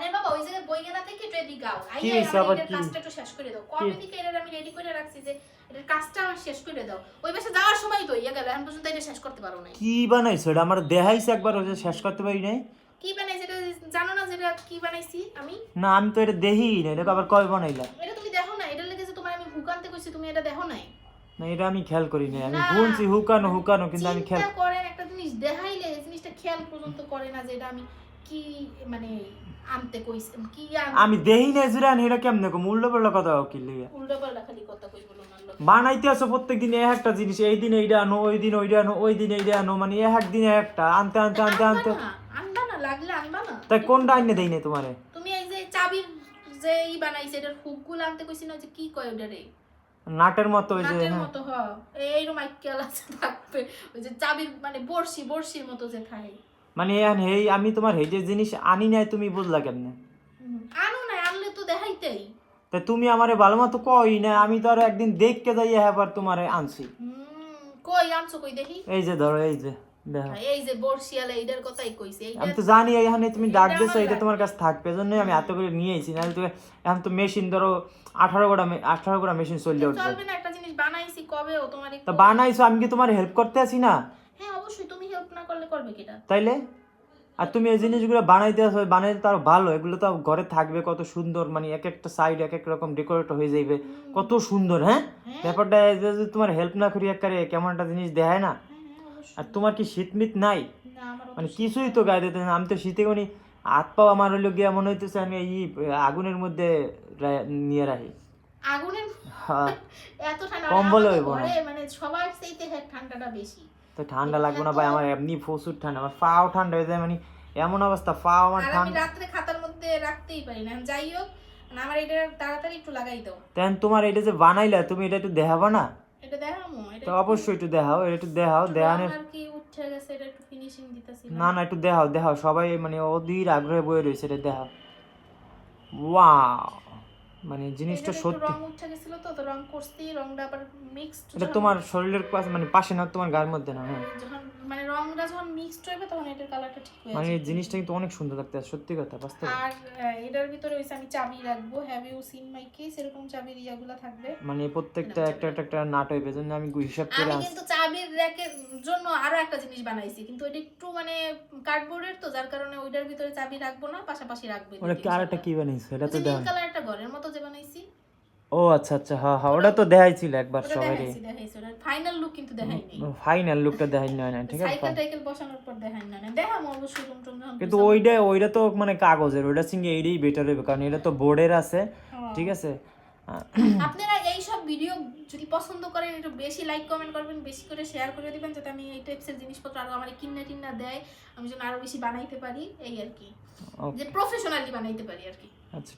আরে বাবা ওই জায়গায় বইগেনা থেকে রেডি গাও কি আইয়া হিসাব আমার কি? কাজটা একটু শেষ করে দাও কবে থেকে এটা আমি রেডি করে রাখছি যে এটার কাজটা আমার শেষ করে দাও ওই পাশে যাওয়ার সময় তো ইয়া গেল এখন পর্যন্ত এটা শেষ করতে পারো নাই কি বানাইছো এটা আমার দেখাইছে একবার ওই যে শেষ করতে পারি নাই। কি বানাইছি এটা জানো না যেটা কি বানাইছি আমি না আমি তো এটা দেখিই না, এটা আবার কবে বানাইলা? এটা তুমি দেখো না এটা লেগেছে তোমার আমি হুকানতে কইছি তুমি এটা দেখো নাই না এটা আমি খেয়াল করি নাই, আমি না, শুনছি হুকানো হুকানো কিন্তু আমি খেয়াল চিন্তা করেন একটা জিনিস দেখাইলে এই জিনিসটা খেয়াল পর্যন্ত করে না যে এটা আমি কি মানে আনতে কইছি কি আমি দেহি নাই জুরা এটা কেমনে কো মূল্য বড় কথা কি লিয়া উল্টো পাল্টা খালি কথা কই বলো না লোক। বানাইতে আছো প্রত্যেকদিন এক একটা জিনিস, এই দিন এইটা আনো ওই দিন ওইটা আনো ওই দিন এইটা আনো, মানে এক দিন একটা আনতে আনতে আনতে আনতে আনবা না লাগলে আনবা না তাই কোনটা আইনে দেই না তোমারে? তুমি এই যে চাবির যে ই বানাইছে এটার হুকগুলো আনতে কইছি না যে কি কয় ওটারে নাটের মতো ওই যে নাটের হ্যাঁ। মতো এইরকম আইকেল আছে থাকবে ওই যে চাবির মানে বর্ষির মতো যে থাকে মানে এই আমি তোমার এই যে জিনিস আনি নাই তুমি বুঝলা কেমনে? আনো না আনলে তো দেখাইতেই তা তুমি আমারে ভালো মতো কই না, আমি তো আর একদিন দেখতে যাই এবার তোমারে আনছি। কই আনছো কই দেখি এই যে ধরো এই যে দেখো, এই যে বর্ষিয়ালে এইটার কথাই কইছি আমি তো জানি এখানে তুমি ডাক দিছো এটা তোমার কাছে থাকবে, এজন্যই আমি এত করে নিয়ে আইছি, নাহলে তো এখন তো মেশিন ধরো 18 গোটা মেশিন চলে উঠবে। চলবে না একটা জিনিস বানাইছি কবে ও তোমার তা বানাইছো আমি কি তোমার হেল্প করতে আছি না? হ্যাঁ অবশ্যই তুমি হেল্প না করলে করবে কিটা তাইলে আর তুমি এই জিনিসগুলো বানাইতে আসো, বানাইতে তো আরো ভালো, এগুলো তো ঘরে থাকবে কত সুন্দর, মানে এক একটা সাইড এক এক রকম ডেকোরেট হয়ে যাইবে কত সুন্দর। হ্যাঁ ব্যাপারটা এই যে তোমার হেল্প না করি একবারে কেমন একটা জিনিস দেখায় না। আর তোমার কি শীতমিত নাই? না আমার মানে কিছুই তো গায়ে দিতে না, আমি তো শীতে কোনি হাত পাও আমার হইলো গিয়া মনে হইতেছে আমি এই আগুনের মধ্যে নিয়ে রাখি। আগুনের হ্যাঁ এত ঠান্ডা কম্বলে হইব না। মানে সবার চাইতে ঠান্ডাটা বেশি তো ঠান্ডা লাগবে না ভাই, আমার এমনি প্রচুর ঠান্ডা, আমার পাও ঠান্ডা হয়ে যায়, মানে এমন অবস্থা পাও আমার আর আমি ঠান্ডা। রাত্রে খাতার মধ্যে রাখতেই পারি না যাই হোক না আমার এটা তাড়াতাড়ি একটু লাগাই দাও তেন তোমার এটা যে বানাইলা তুমি এটা একটু দেখাবা না? এটা দেখামো এটা তো অবশ্যই একটু দেখাও, এটা একটু দেখাও দেখানের। আর কি উঠে গেছে এটা একটু ফিনিশিং দিতেছি না না একটু দেখাও দেখাও, সবাই মানে অধীর আগ্রহে বয়ে রয়েছে, এটা দেখাও। ওয়াও মানে জিনিসটা সত্যি। রং উঠে গেছিল তো রং করছি রংটা আবার মিক্সড এটা তোমার শরীরের পাশে মানে পাশে না, তোমার গায়ের মধ্যে না। হ্যাঁ যখন মানে রংটা যখন মিক্সড হবে তখন এটার কালারটা ঠিক হয়ে মানে যাবে এই জিনিসটা কিন্তু অনেক সুন্দর লাগতে সত্যি কথা বাস্তব। আর এটার ভিতরে হইছে আমি চাবি রাখবো have you seen my keys এরকম চাবির ইয়াগুলো থাকবে মানে প্রত্যেকটা একটা একটা একটা নাট হইবে, জন্য আমি হিসাব করে আমি কিন্তু চাবির র‍্যাকের জন্য আরো একটা জিনিস বানাইছি কিন্তু এটা একটু মানে কার্ডবোর্ডের তো যার কারণে ওইটার ভিতরে চাবি রাখবো না পাশাপাশি রাখবে ওটা কি আরেকটা কি বানাইছো এটা তো নীল কালার একটা ঘরের মতো যে বানাইছি ও আচ্ছা আচ্ছা হ্যাঁ হ্যাঁ ওটা তো দেখাইছিল একবার ওটা সবাই। দেখাইছি ওটা ফাইনাল লুক কিন্তু দেখাইনি ফাইনাল লুকটা দেখাই না ঠিক আছে। সাইকেল টাইকেল বসানোর পর দেখাই না দেখাম অবশ্যই রুম টুম যখন কিন্তু ওইটা তো মানে কাগজের, ওইটা সঙ্গে এইটাই বেটার হবে কারণ এটা তো বোর্ডের আছে ঠিক আছে। আপনারা এই সব ভিডিও যদি পছন্দ করেন একটু বেশি লাইক কমেন্ট করবেন বেশি করে শেয়ার করে দিবেন যাতে আমি এই টাইপসের জিনিসপত্র আরো আমার কিন্না দেয় আমি যেন আরো বেশি বানাইতে পারি এই আর কি যে প্রফেশনালি বানাইতে পারি আর কি। আচ্ছা।